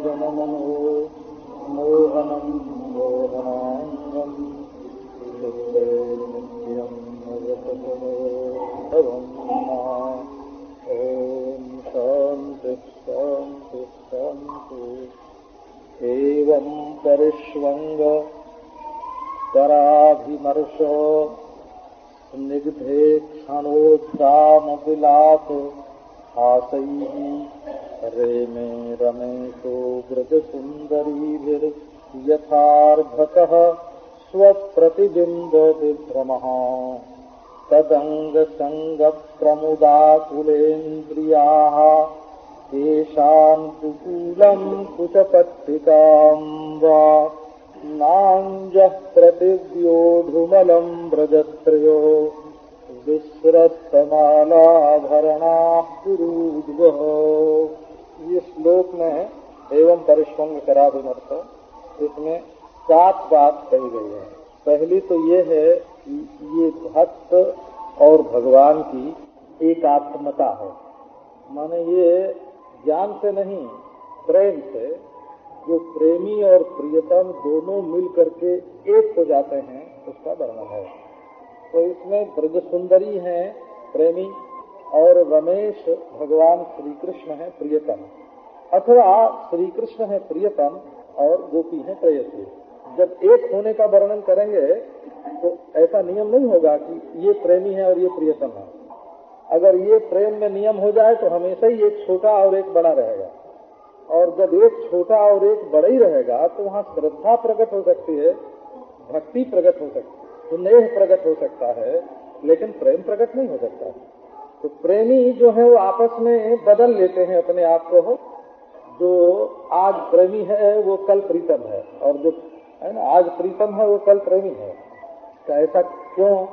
जनमनो मोहनं मोहनांगं नित्यं नवतपमोऽभवं ॐ शान्ति शान्ति शान्ति। एवं परिष्वंग पराभिमर्शो स्निग्धे क्षणोद्दाम विलाप हासैः रेमे रमेशो व्रजसुन्दरीभिर्यथार्भकः स्वप्रतिबिम्ब विभ्रमः तदङ्गसङ्गप्रमुदाकुलेन्द्रियाः येषां कुकूलं कुचपट्टिकां वा नाञ्जः प्रतिव्योढुमलं व्रजत्रयो विस्रस्तमालाभरणाः पुरूद्वः। ये श्लोक में एवं परिष्वंग कराभिमर्श, इसमें 7 बात कही गई है। पहली तो ये है कि ये भक्त और भगवान की एकात्मता है, माने ये ज्ञान से नहीं प्रेम से, जो प्रेमी और प्रियतम दोनों मिल करके एक हो जाते हैं उसका वर्णन है। तो इसमें ब्रज सुंदरी है प्रेमी और रमेश भगवान श्री कृष्ण है प्रियतम, अथवा श्री कृष्ण है प्रियतम और गोपी है प्रेयसी। जब एक होने का वर्णन करेंगे तो ऐसा नियम नहीं होगा कि ये प्रेमी है और ये प्रियतम है। अगर ये प्रेम में नियम हो जाए तो हमेशा ही एक छोटा और एक बड़ा रहेगा, और जब एक छोटा और एक बड़ा ही रहेगा तो वहाँ श्रद्धा प्रकट हो सकती है, भक्ति प्रकट हो सकती है, स्नेह प्रकट हो सकता है, लेकिन प्रेम प्रकट नहीं हो सकता। तो प्रेमी जो है वो आपस में बदल लेते हैं अपने आप को, जो आज प्रेमी है वो कल प्रीतम है, और जो है ना आज प्रीतम है वो कल प्रेमी है। तो ऐसा क्यों?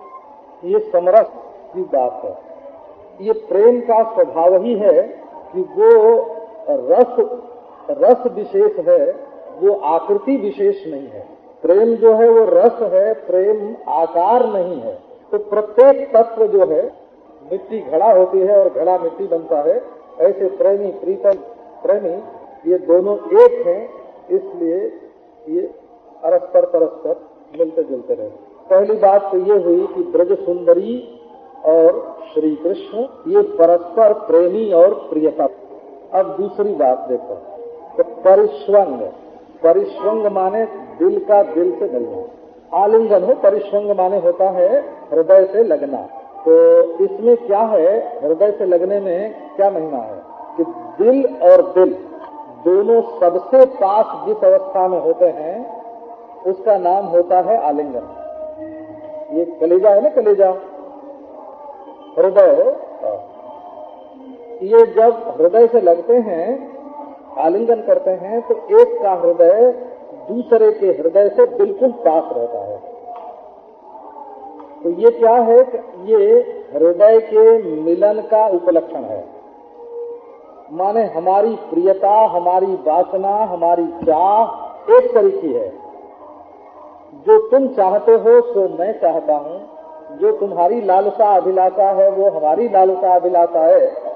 ये समरस की बात है। ये प्रेम का स्वभाव ही है कि वो रस विशेष है, वो आकृति विशेष नहीं है। प्रेम जो है वो रस है, प्रेम आकार नहीं है। तो प्रत्येक तत्व जो है, मिट्टी घड़ा होती है और घड़ा मिट्टी बनता है, ऐसे प्रेमी प्रीतम प्रेमी ये दोनों एक हैं, इसलिए ये परस्पर मिलते जुलते रहे। पहली बात तो ये हुई कि ब्रज सुंदरी और श्री कृष्ण ये परस्पर प्रेमी और प्रियता। अब दूसरी बात देखो, तो परिष्वंग, परिष्वंग माने दिल का दिल से मिलना, आलिंगन हो। परिष्वंग माने होता है हृदय से लगना। तो इसमें क्या है, हृदय से लगने में क्या महिमा है कि दिल और दिल दोनों सबसे पास जिस अवस्था में होते हैं उसका नाम होता है आलिंगन। ये कलेजा है ना, कलेजा हृदय, ये जब हृदय से लगते हैं आलिंगन करते हैं तो एक का हृदय दूसरे के हृदय से बिल्कुल पास रहता है। तो ये क्या है कि ये हृदय के मिलन का उपलक्षण है। माने हमारी प्रियता, हमारी वासना, हमारी चाह एक तरीकी है। जो तुम चाहते हो सो मैं चाहता हूँ, जो तुम्हारी लालसा अभिलाषा है वो हमारी लालसा अभिलाषा है।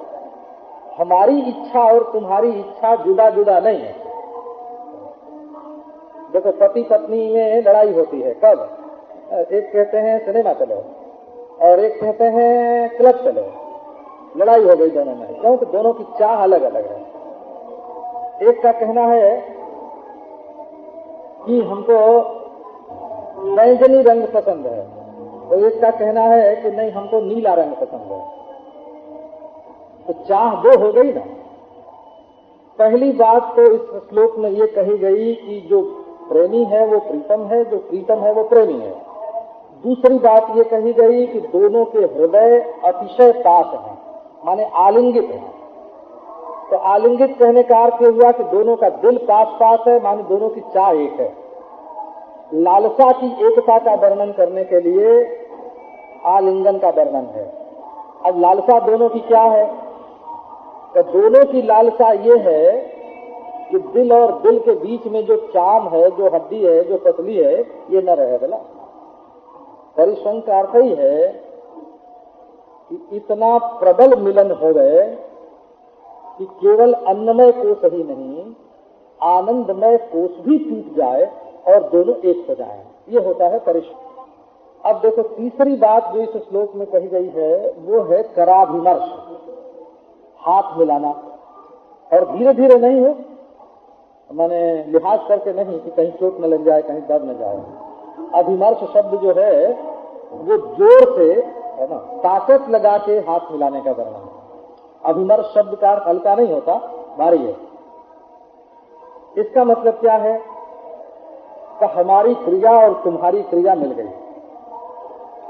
हमारी इच्छा और तुम्हारी इच्छा जुदा जुदा नहीं है। देखो पति पत्नी में लड़ाई होती है, कब? एक कहते हैं सिनेमा चलो और एक कहते हैं क्लब चलो, लड़ाई हो गई दोनों में, क्योंकि दोनों की चाह अलग अलग है। एक का कहना है कि हमको बैंगनी रंग पसंद है, तो एक का कहना है कि नहीं हमको नीला रंग पसंद है। तो चाह दो हो गई ना। पहली बात तो इस श्लोक में ये कही गई कि जो प्रेमी है वो प्रीतम है, जो प्रीतम है वो प्रेमी है। दूसरी बात ये कही गई कि दोनों के हृदय अतिशय पास हैं, माने आलिंगित है। तो आलिंगित कहने का अर्थ हुआ कि दोनों का दिल पास पास है, माने दोनों की चाह एक है। लालसा की एकता का वर्णन करने के लिए आलिंगन का वर्णन है। अब लालसा दोनों की क्या है? तो दोनों की लालसा ये है कि दिल और दिल के बीच में जो चाम है, जो हड्डी है, जो पतली है, ये न रहे। बोला परिश्रम का अर्थ ही है कि इतना प्रबल मिलन हो गए कि केवल अन्नमय कोश ही नहीं, आनंदमय कोष भी टूट जाए और दोनों एक हो जाए, ये होता है परिश्रम। अब देखो तीसरी बात जो इस श्लोक में कही गई है वो है कराभिमर्श, हाथ मिलाना, और धीरे धीरे नहीं हो, माने लिहाज करके नहीं कि कहीं चोट न लग जाए, कहीं दर्द न जाए। अभिमर्श शब्द जो है वो जोर से, है ना, ताकत लगा के हाथ मिलाने का वर्णन है। अभिमर्श शब्द का अर्थ हल्का नहीं होता, भारी है। इसका मतलब क्या है कि हमारी क्रिया और तुम्हारी क्रिया मिल गई।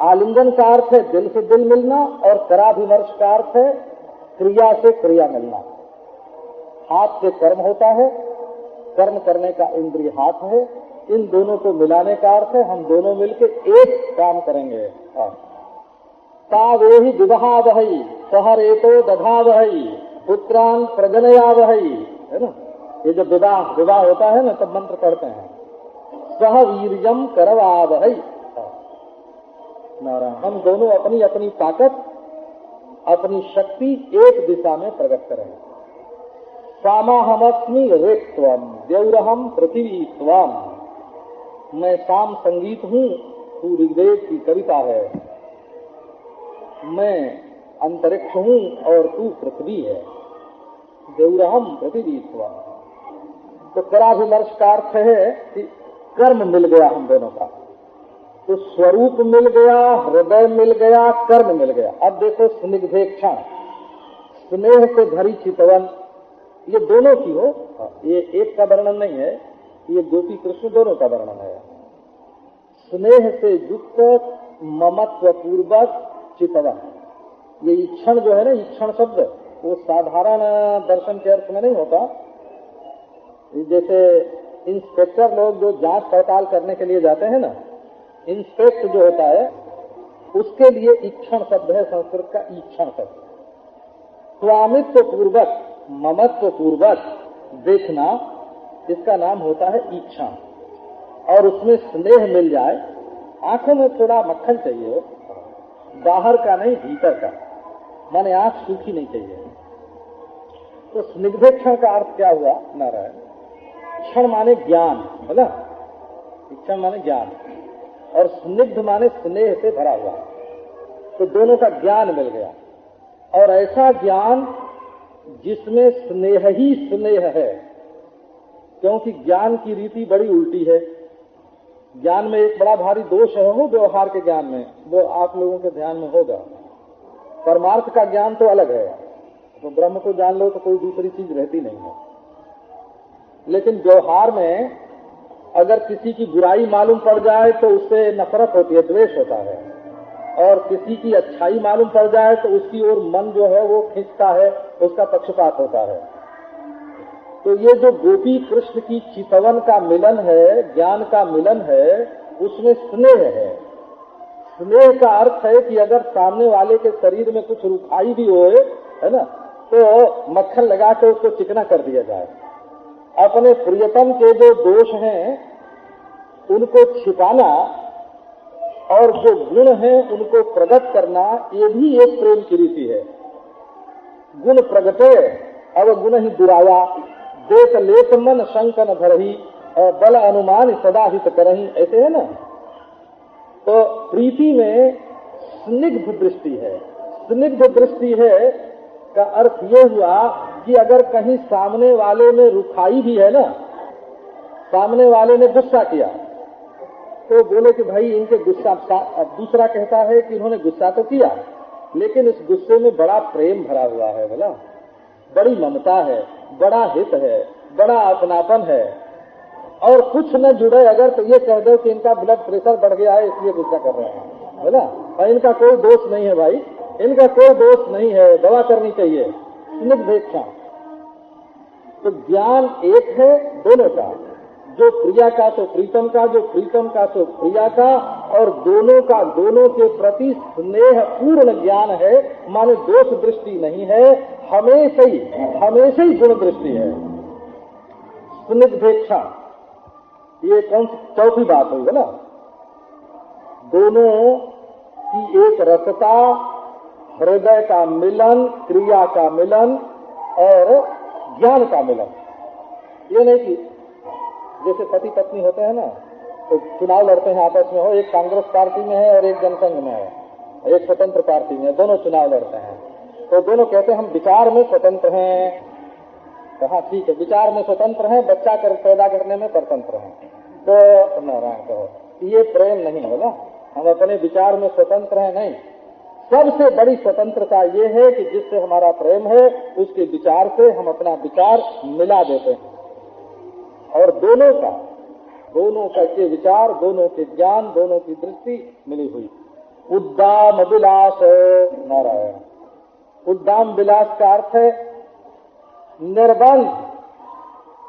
आलिंगन का अर्थ है दिल से दिल मिलना, और कराभिमर्श का अर्थ है क्रिया से क्रिया मिलना। हाथ से कर्म होता है, कर्म करने का इंद्रिय हाथ है, इन दोनों को मिलाने का अर्थ है हम दोनों मिलके एक काम करेंगे। तावेहि विवाहावहै सहरेतो दधावहै पुत्रान प्रजनयावहै, है ना। ये जब विवाह होता है ना तब मंत्र पढ़ते हैं, सह वीर्यम करवावहै। नारायण, हम दोनों अपनी अपनी ताकत, अपनी शक्ति एक दिशा में प्रकट करें। सामाहमस्मि ऋक्त्वम द्यौरहम पृथ्वी त्वम, मैं साम संगीत हूँ, तू ऋग्वेद की कविता है। मैं अंतरिक्ष हूँ और तू पृथ्वी है। द्यौरहम पृथ्वी त्वम। तो कराभिमर्श का अर्थ है कि कर्म मिल गया हम दोनों का, तो स्वरूप मिल गया, हृदय मिल गया, कर्म मिल गया। अब देखो स्निग्धेक्षण, स्नेह से भरी चितवन, ये दोनों की हो, ये एक का वर्णन नहीं है, ये गोपी कृष्ण दोनों का वर्णन है। स्नेह से युक्त ममत्व पूर्वक चितवन, ये ईक्षण जो है ना, ईक्षण शब्द वो साधारण दर्शन के अर्थ में नहीं होता। जैसे इंस्पेक्टर लोग जो जांच पड़ताल करने के लिए जाते हैं ना, इंस्पेक्ट जो होता है उसके लिए ईक्षण शब्द है संस्कृत का, ईक्षण शब्द। स्वामित्व पूर्वक, ममत्व पूर्वक देखना, इसका नाम होता है ईक्षण। और उसमें स्नेह मिल जाए, आंखों में थोड़ा मक्खन चाहिए, बाहर का नहीं भीतर का, माने आंख सूखी नहीं चाहिए। तो स्निग्धेक्षण का अर्थ क्या हुआ नारायण? क्षण माने ज्ञान, है ना, क्षण माने ज्ञान, और स्निग्ध माने स्नेह से भरा हुआ। तो दोनों का ज्ञान मिल गया, और ऐसा ज्ञान जिसमें स्नेह ही स्नेह है, क्योंकि ज्ञान की रीति बड़ी उल्टी है। ज्ञान में एक बड़ा भारी दोष है वो व्यवहार के ज्ञान में, वो आप लोगों के ध्यान में होगा। परमार्थ का ज्ञान तो अलग है, तो ब्रह्म को जान लो तो कोई दूसरी चीज रहती नहीं है। लेकिन व्यवहार में अगर किसी की बुराई मालूम पड़ जाए तो उससे नफरत होती है, द्वेष होता है, और किसी की अच्छाई मालूम पड़ जाए तो उसकी ओर मन जो है वो खींचता है, उसका पक्षपात होता है। तो ये जो गोपी कृष्ण की चितवन का मिलन है, ज्ञान का मिलन है, उसमें स्नेह है। स्नेह का अर्थ है कि अगर सामने वाले के शरीर में कुछ रुखाई भी होए, है ना, तो मक्खन लगा के उसको चिकना कर दिया जाए। अपने प्रियतम के जो दोष हैं उनको छिपाना और जो गुण हैं उनको प्रकट करना, ये भी एक प्रेम की रीति है। गुण प्रगटे अब गुण ही दुराया, देख लेत मन शंकन धरही और बल अनुमान सदा हित करही, ऐसे है ना। तो प्रीति में स्निग्ध दृष्टि है। स्निग्ध दृष्टि है का अर्थ ये हुआ कि अगर कहीं सामने वाले में रुखाई भी है ना, सामने वाले ने गुस्सा किया तो बोले कि भाई इनके गुस्सा, अब दूसरा कहता है कि इन्होंने गुस्सा तो किया लेकिन इस गुस्से में बड़ा प्रेम भरा हुआ है, बोला बड़ी ममता है, बड़ा हित है, बड़ा अपनापन है, और कुछ न जुड़े अगर तो ये कह दो कि इनका ब्लड प्रेशर बढ़ गया है इसलिए गुस्सा कर रहे हैं, बोला, और इनका कोई दोष नहीं है भाई, इनका कोई दोष नहीं है, दवा करनी चाहिए। स्निग्धेक्षण। तो ज्ञान एक है दोनों का, जो प्रिया का तो प्रीतम का, जो प्रीतम का तो प्रिया का, और दोनों का दोनों के प्रति स्नेह पूर्ण ज्ञान है, माने दोष दृष्टि नहीं है, हमेशा ही गुण दृष्टि है। स्निग्धेक्षण, ये कौन सी चौथी बात हुई है ना, दोनों की एक रसता, हृदय का मिलन, क्रिया का मिलन और ज्ञान का मिलन, ये नहीं कि जैसे पति पत्नी होते हैं ना, तो चुनाव लड़ते हैं आपस में, हो एक कांग्रेस पार्टी में है और एक जनसंघ में है, एक स्वतंत्र पार्टी में, दोनों चुनाव लड़ते हैं, तो दोनों कहते हैं हम विचार में स्वतंत्र हैं। कहा ठीक है, विचार में स्वतंत्र हैं, बच्चा पैदा करने में स्वतंत्र हैं, तो नारायण कहो, ये प्रेम नहीं है ना, हम अपने विचार में स्वतंत्र हैं नहीं। सबसे बड़ी स्वतंत्रता ये है कि जिससे हमारा प्रेम है उसके विचार से हम अपना विचार मिला देते हैं, और दोनों का के विचार, दोनों के ज्ञान, दोनों की दृष्टि मिली हुई। उद्दाम विलास नारायण, उद्दाम विलास का अर्थ है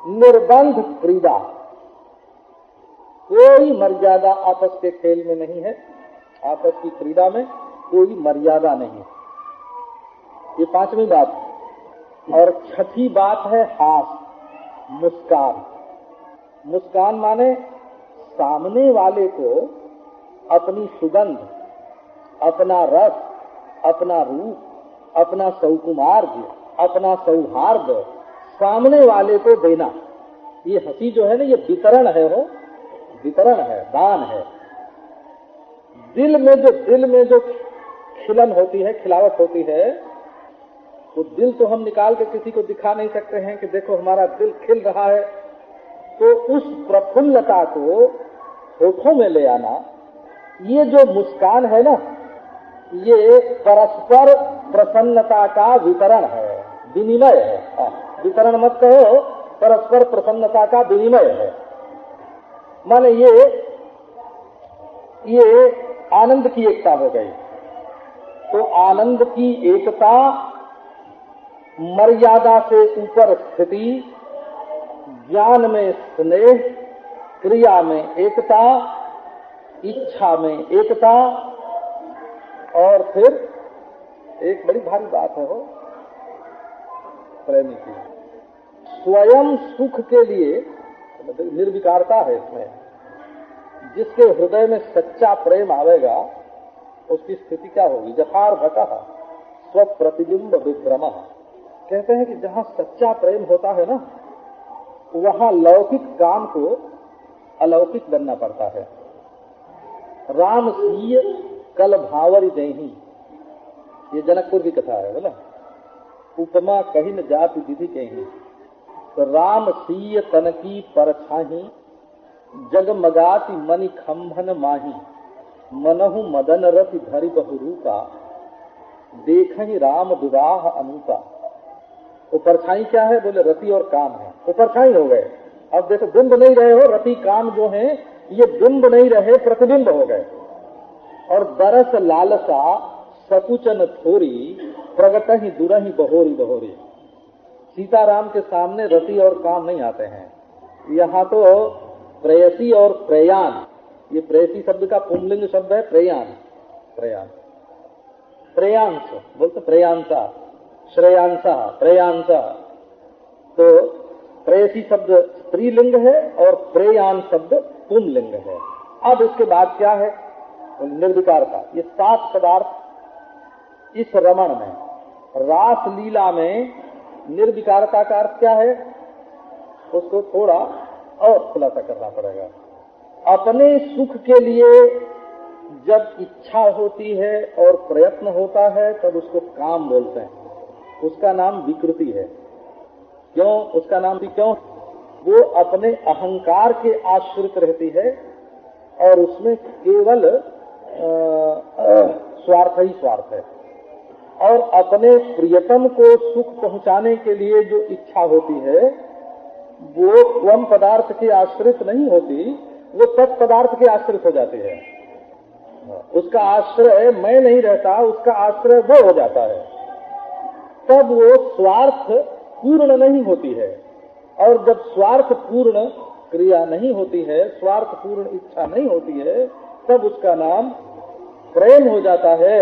निर्बंध क्रीड़ा, कोई मर्यादा आपस के खेल में नहीं है, आपस की क्रीड़ा में कोई मर्यादा नहीं है। ये पांचवी बात। और छठी बात है हास, मुस्कान। मुस्कान माने सामने वाले को अपनी सुगंध, अपना रस, अपना रूप, अपना सौकुमार्य, अपना सौहार्द सामने वाले को देना। ये हंसी जो है ना, ये वितरण है, हो वितरण है, दान है। दिल में जो खिलन होती है, खिलावट होती है, वो दिल तो हम निकाल के किसी को दिखा नहीं सकते हैं कि देखो हमारा दिल खिल रहा है, तो उस प्रफुल्लता को होठों में ले आना, ये जो मुस्कान है ना, ये परस्पर प्रसन्नता का वितरण है, विनिमय है। वितरण मत कहो, परस्पर प्रसन्नता का विनिमय है। माने ये आनंद की एकता हो गई। तो आनंद की एकता, मर्यादा से ऊपर स्थिति, ज्ञान में स्नेह, क्रिया में एकता, इच्छा में एकता, और फिर एक बड़ी भारी बात है, हो प्रेमी की स्वयं सुख के लिए निर्विकारता है इसमें। जिसके हृदय में सच्चा प्रेम आवेगा उसकी स्थिति क्या होगी? यथार्थतः स्व प्रतिबिंब विभ्रम। कहते हैं कि जहाँ सच्चा प्रेम होता है ना, वहाँ लौकिक काम को अलौकिक बनना पड़ता है। राम सीय कल भावरी देही, ये जनकपुर की कथा है बोला। उपमा कही न जाति विधि कही, तो राम सीय तन की परछाही, जगमगाति मणि खंभन माही, मनहु मदन रति धरि बहुरूपा, देखहि राम विवाह अनूपा। वो परछाई क्या है? बोले रति और काम है। वो परछाई हो गए। अब देखो बिंब नहीं रहे हो, रति काम जो है ये बिंब नहीं रहे, प्रतिबिंब हो गए। और दरस लालसा सकुचन थोरी, प्रगट ही दुरहि बहोरी बहोरी। सीताराम के सामने रति और काम नहीं आते हैं। यहाँ तो प्रेयसी और प्रेयान, ये प्रेयसी शब्द का पुंलिंग शब्द है प्रेयान। प्रेयान प्रेयांश बोलते, प्रेयांसा, श्रेयांसा, प्रेयांसा। तो प्रेयसी शब्द स्त्रीलिंग है और प्रेयान शब्द पुंलिंग है। अब इसके बाद क्या है? निर्विकारता। ये 7 पदार्थ इस रमण में, रास लीला में निर्विकारता का अर्थ क्या है? उसको थोड़ा और खुलासा करना पड़ेगा। अपने सुख के लिए जब इच्छा होती है और प्रयत्न होता है तब उसको काम बोलते हैं। उसका नाम विकृति है। क्यों उसका नाम भी? क्यों? वो अपने अहंकार के आश्रित रहती है और उसमें केवल स्वार्थ ही स्वार्थ है। और अपने प्रियतम को सुख पहुंचाने के लिए जो इच्छा होती है वो स्वयं पदार्थ के आश्रित नहीं होती, वो तत्पदार्थ के आश्रित हो जाती है। उसका आश्रय मैं नहीं रहता, उसका आश्रय वो हो जाता है। तब वो स्वार्थ पूर्ण नहीं होती है। और जब स्वार्थ पूर्ण क्रिया नहीं होती है, स्वार्थ पूर्ण इच्छा नहीं होती है, तब उसका नाम प्रेम हो जाता है,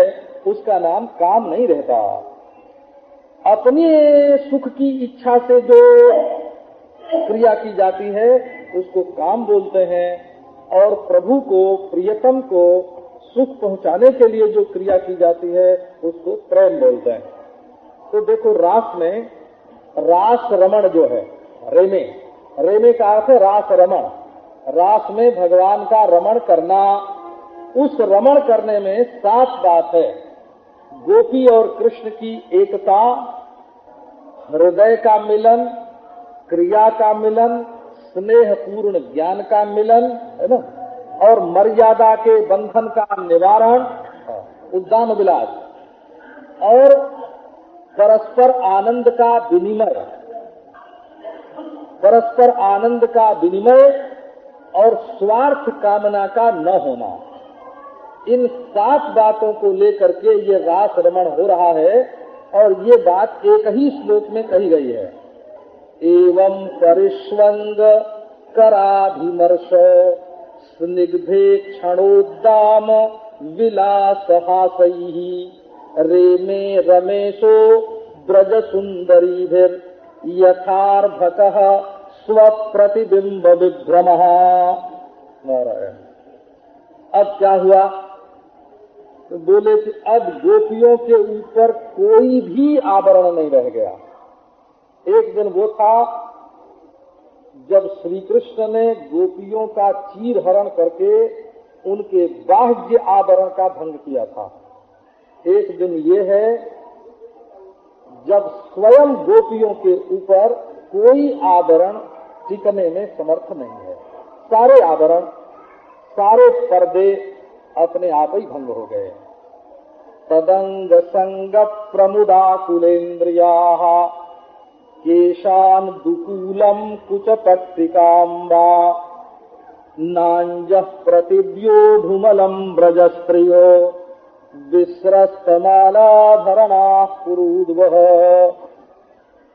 उसका नाम काम नहीं रहता। अपने सुख की इच्छा से जो क्रिया की जाती है उसको काम बोलते हैं, और प्रभु को, प्रियतम को सुख पहुंचाने के लिए जो क्रिया की जाती है उसको प्रेम बोलते हैं। तो देखो रास में, रास रमण जो है, रेमे, रेमे का अर्थ है रास रमण, रास में भगवान का रमण करना। उस रमण करने में 7 बात है। गोपी और कृष्ण की एकता, हृदय का मिलन, क्रिया का मिलन, स्नेह पूर्ण ज्ञान का मिलन, है ना, और मर्यादा के बंधन का निवारण, उद्दाम विलास, और परस्पर आनंद का विनिमय, परस्पर आनंद का विनिमय और स्वार्थ कामना का न होना। इन 7 बातों को लेकर के ये रास रमण हो रहा है। और ये बात एक ही श्लोक में कही गई है। एवं परिष्वंग कराभिमर्श स्निग्धे क्षणोद्दाम विलास हासैहि रेमे रमेशो ब्रज सुंदरीभिर यथार्भकः स्वप्रतिबिंब विभ्रमः। नारायण। अब क्या हुआ? तो बोले कि अब गोपियों के ऊपर कोई भी आवरण नहीं रह गया। एक दिन वो था जब श्री कृष्ण ने गोपियों का चीर हरण करके उनके बाह्य आवरण का भंग किया था। एक दिन ये है जब स्वयं गोपियों के ऊपर कोई आवरण टिकने में समर्थ नहीं है। सारे आवरण, सारे पर्दे अपने आप ही भंग हो गए। तदंग संग प्रमुदाकुलेन्द्रियाः केशान दुकूलम कुच पट्टिकाम्बा नांजः प्रतिव्योढुमलम ब्रजस्त्रियो विस्रस्तमालाधरणा पुरूद्वः।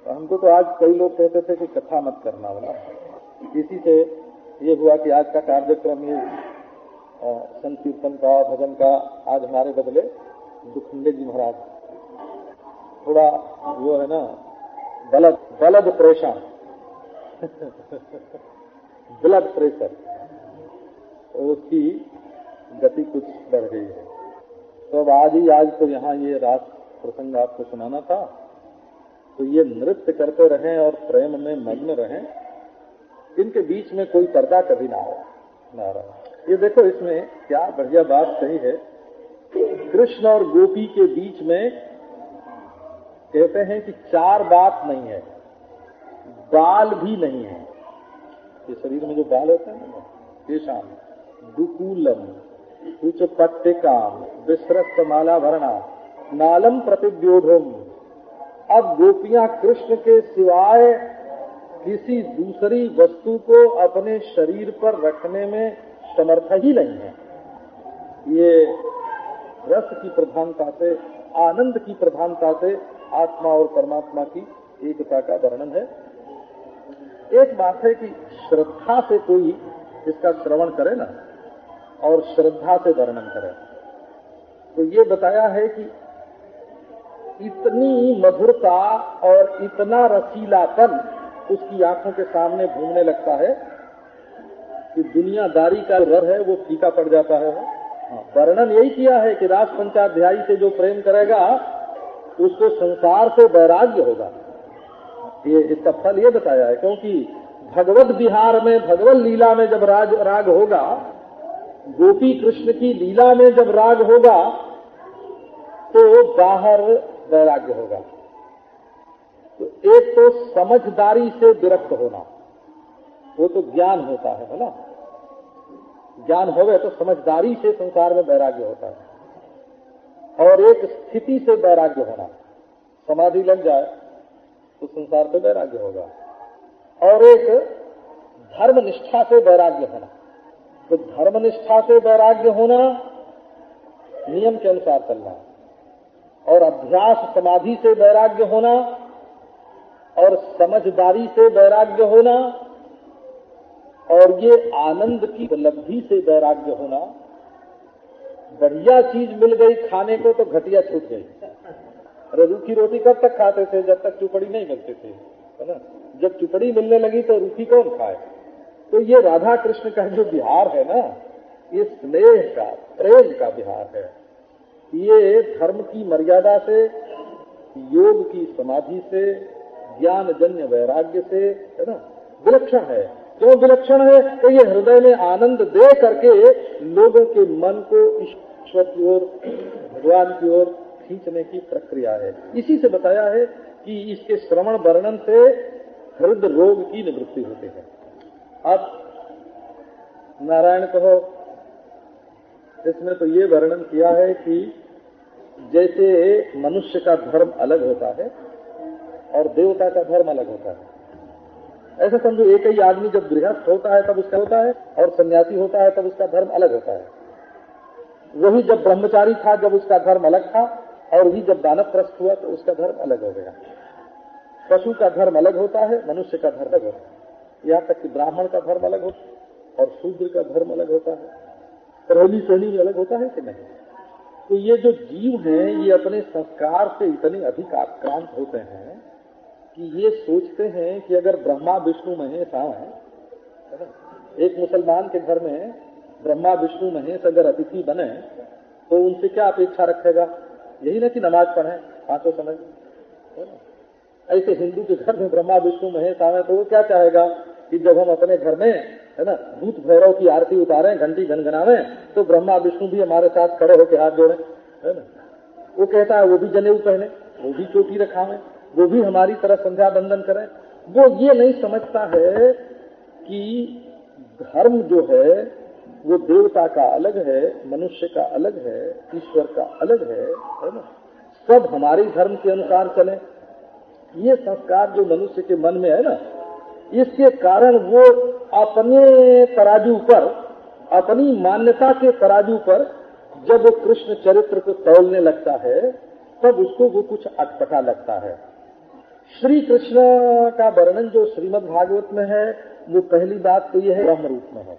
हमको तो आज कई लोग कहते थे कि कथा मत करना वाला। इसी से ये हुआ कि आज का कार्यक्रम ये संकीर्तन का, भजन का, आज हमारे बदले दुखंडे जी महाराज थोड़ा वो है ना ब्लड प्रेशर ब्लड प्रेशर उसकी गति कुछ बढ़ गई है। तो अब आज तो यहाँ ये रास प्रसंग आपको सुनाना था। तो ये नृत्य करते रहें और प्रेम में मग्न रहें, इनके बीच में कोई पर्दा कभी ना हो। ये देखो इसमें क्या बढ़िया बात कही है। कृष्ण और गोपी के बीच में कहते हैं कि 4 बात नहीं है, बाल भी नहीं है। ये शरीर में जो बाल होते हैं ना, केशान दुकूलम कुच पट्टिकाम विस्रस्त माला भरणा नालम प्रतिव्योढुम। अब गोपियां कृष्ण के सिवाय किसी दूसरी वस्तु को अपने शरीर पर रखने में समर्थ ही नहीं है। ये रस की प्रधानता से, आनंद की प्रधानता से आत्मा और परमात्मा की एकता का वर्णन है। एक बात है कि श्रद्धा से कोई इसका श्रवण करे ना और श्रद्धा से वर्णन करे, तो ये बताया है कि इतनी मधुरता और इतना रसीलापन उसकी आंखों के सामने घूमने लगता है कि दुनियादारी का रर है वो फीका पड़ जाता है। वर्णन यही किया है कि रास पंचाध्यायी से जो प्रेम करेगा उसको संसार से वैराग्य होगा। ये इसका फल ये बताया है, क्योंकि भगवत विहार में, भगवत लीला में जब राग होगा, गोपी कृष्ण की लीला में जब राग होगा तो बाहर वैराग्य होगा। तो एक तो समझदारी से विरक्त होना, वो तो ज्ञान होता है ना। ज्ञान होवे तो समझदारी से संसार में वैराग्य होता है। और एक स्थिति से वैराग्य होना, समाधि लग जाए तो संसार से वैराग्य होगा। और एक धर्म निष्ठा से वैराग्य होना, तो धर्म निष्ठा से वैराग्य होना, नियम के अनुसार चलना, और अभ्यास समाधि से वैराग्य होना, और समझदारी से वैराग्य होना, और ये आनंद की उपलब्धि से वैराग्य होना। बढ़िया चीज मिल गई खाने को तो घटिया छूट गई। अरे रूखी रोटी कब तक खाते थे? जब तक चुपड़ी नहीं मिलती थी, है ना। जब चुपड़ी मिलने लगी तो रूखी कौन खाए? तो ये राधा कृष्ण का जो विहार है ना, ये स्नेह का, प्रेम का विहार है। ये धर्म की मर्यादा से, योग की समाधि से, ज्ञान जन्य वैराग्य से, है ना, विलक्षण है। क्यों विलक्षण है? कि ये हृदय में आनंद दे करके लोगों के मन को ईश्वर की ओर, भगवान की ओर खींचने की प्रक्रिया है। इसी से बताया है कि इसके श्रवण वर्णन से हृदय रोग की निवृत्ति होती है। अब नारायण कहो, इसमें तो ये वर्णन किया है कि जैसे मनुष्य का धर्म अलग होता है और देवता का धर्म अलग होता है। ऐसा समझो, एक ही आदमी जब गृहस्थ होता है तब उसका होता है, और सन्यासी होता है तब उसका धर्म अलग होता है। वही जब ब्रह्मचारी था जब उसका धर्म अलग था, और वही जब वानप्रस्थ हुआ तो उसका धर्म अलग हो गया। पशु का धर्म अलग होता है, मनुष्य का धर्म अलग होता है। यहाँ तक कि ब्राह्मण का धर्म अलग होता है और शूद्र का धर्म अलग होता है। करौली श्रेणी में अलग होता है कि नहीं? तो ये जो जीव हैं ये अपने संस्कार से इतने अधिक आक्रांत होते हैं कि ये सोचते हैं कि अगर ब्रह्मा विष्णु महेश आए, एक मुसलमान के घर में ब्रह्मा विष्णु महेश अगर अतिथि बने तो उनसे क्या अपेक्षा रखेगा? यही ना कि नमाज पढ़े पांचों समय। ऐसे हिंदू के घर में ब्रह्मा विष्णु महेश आवे तो वो क्या चाहेगा कि जब हम अपने घर में है ना भूत भैरव की आरती उतारें, घंटी घनघनावे, तो ब्रह्मा विष्णु भी हमारे साथ खड़े होकर हाथ जोड़े, है ना। वो कहता है वो भी जनेऊ पहने, वो भी चोटी रखावे, वो भी हमारी तरह संध्या बंदन करें। वो ये नहीं समझता है कि धर्म जो है वो देवता का अलग है, मनुष्य का अलग है, ईश्वर का अलग है ना। सब हमारे धर्म के अनुसार चले। ये संस्कार जो मनुष्य के मन में है ना, इसके कारण वो अपने तराजू पर, अपनी मान्यता के तराजू पर जब वो कृष्ण चरित्र को तौलने लगता है तब उसको वो कुछ अटपटा लगता है। श्री कृष्ण का वर्णन जो श्रीमद् भागवत में है वो पहली बात तो ये है ब्रह्म रूप में है।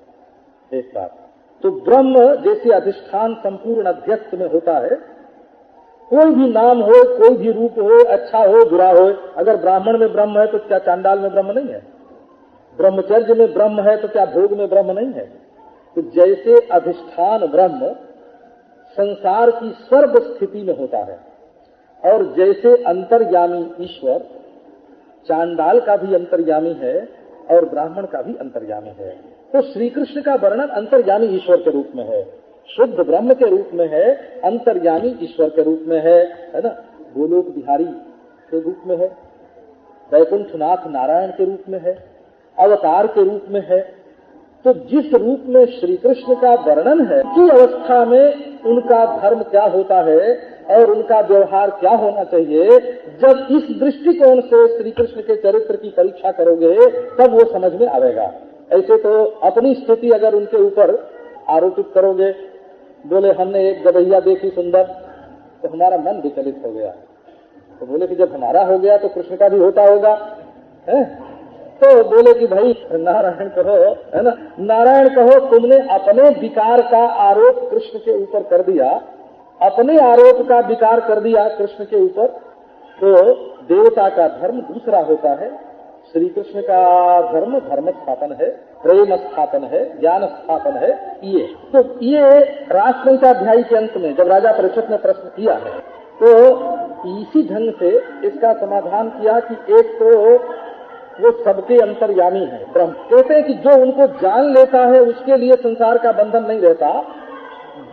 एक बात तो ब्रह्म जैसे अधिष्ठान संपूर्ण अध्यक्ष में होता है, कोई भी नाम हो, कोई भी रूप हो, अच्छा हो बुरा हो, अगर ब्राह्मण में ब्रह्म है तो क्या चांडाल में ब्रह्म नहीं है? ब्रह्मचर्य में ब्रह्म है तो क्या भोग में ब्रह्म नहीं है? तो जैसे अधिष्ठान ब्रह्म संसार की सर्व स्थिति में होता है, और जैसे अंतर्यामी ईश्वर चांडाल का भी अंतर्यामी है और ब्राह्मण का भी अंतर्यामी है, तो श्री कृष्ण का वर्णन अंतर्यामी ईश्वर के रूप में है, शुद्ध ब्रह्म के रूप में है, अंतर्यामी ईश्वर के रूप में है ना। गोलोक बिहारी के रूप में है, वैकुंठनाथ नारायण के रूप में है, अवतार के रूप में है। तो जिस रूप में श्री कृष्ण का वर्णन है कि अवस्था में उनका धर्म क्या होता है और उनका व्यवहार क्या होना चाहिए, जब इस दृष्टिकोण से श्री कृष्ण के चरित्र की परीक्षा करोगे तब वो समझ में आएगा। ऐसे तो अपनी स्थिति अगर उनके ऊपर आरोपित करोगे, बोले हमने एक गदहिया देखी सुंदर, तो हमारा मन विचलित हो गया। तो बोले कि जब हमारा हो गया तो कृष्ण का भी होता होगा, है? तो बोले कि भाई नारायण कहो, है ना, नारायण कहो, तुमने अपने विकार का आरोप कृष्ण के ऊपर कर दिया, अपने आरोप का विकार कर दिया कृष्ण के ऊपर। तो देवता का धर्म दूसरा होता है, श्री कृष्ण का धर्म धर्म स्थापन है, प्रेम स्थापन है, ज्ञान स्थापन है। ये राजसंहिताध्यायी के अंत में जब राजा परीक्षित ने प्रश्न किया है तो इसी ढंग से इसका समाधान किया कि एक तो वो सबके अंतर्यामी है ब्रह्म। कहते हैं कि जो उनको जान लेता है उसके लिए संसार का बंधन नहीं रहता,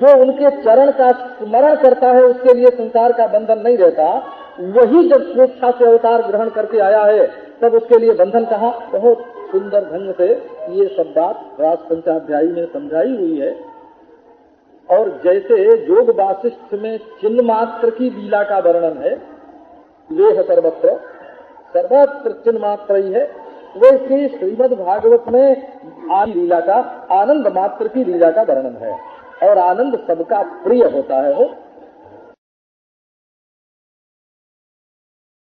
जो उनके चरण का स्मरण करता है उसके लिए संसार का बंधन नहीं रहता। वही जब स्वेच्छा से अवतार ग्रहण करके आया है तब उसके लिए बंधन कहाँ। बहुत सुंदर ढंग से ये सब बात राजसंहिताध्यायी में समझाई हुई है। और जैसे योग वासिष्ठ में चिन्ह मात्र की लीला का वर्णन है, लेह सर्वत्र सर्वत्र चिन्ह मात्र ही है, वैसे श्रीमद् भागवत में लीला का आनंद मात्र की लीला का वर्णन है। और आनंद सबका प्रिय होता है।